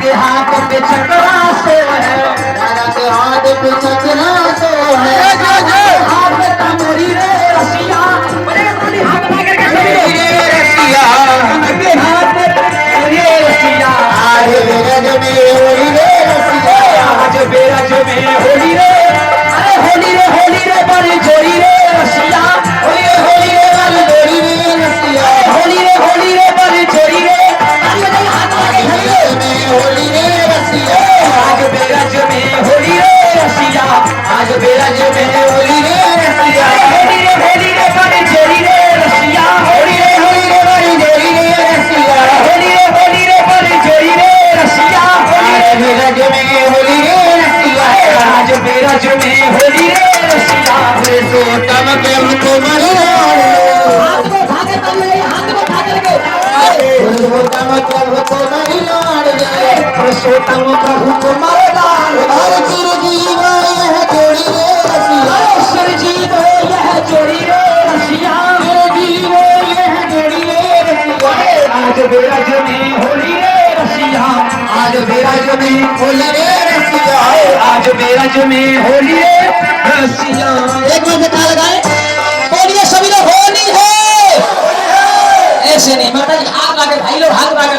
के हाथ पे चक्रा सो है, राजा के हाथ पे चक्रा सो है, हाथ में तमोरी रे रसिया, बड़े बड़े हाथ लगा के रे रसिया, के हाथ में तमोरी रे रसिया, आज बेरज में होली रे रसिया, आज बेरज में होली रे, अरे होली रे बड़ी जोड़ी रे रसिया, होली रे वाली जोड़ी रे रसिया, होली रे बड़ी जोड़ी रे, अरे हाथ लगा के बेरज में होली रे रसिया, आज बेरज में होली रे रसिया, आज बेरज में होली रे रसिया, होली रे बड़ी जोड़ी रे रसिया, होली रे वाली जोड़ी रे रसिया, होली रे बड़ी जोड़ी रे रसिया, आज बेरज में होली रे रसिया, आज बेरज में होली रे रसिया, सोतम के कुमार हाथ में भागे तले, हाथ में भागे लगे, सोतम के कुमार लाड़ जाए, पुरुषोत्तम प्रभु को मरदान, हर चिरजीव यह जोड़ी रे रसिया, शिव जी को यह जोड़ी रे रसिया, चिरजीव यह जोड़ी रे रसिया, आज बेरज में होली रे रसिया, आज बेरज में होली रे रसिया, आज बेरज में होली रे रसिया। एक बार से ताल लगाए, बोलिए सभी लोग होली है, ऐसे नहीं माता जी हाथ लगे भाई लोग हाथ लगे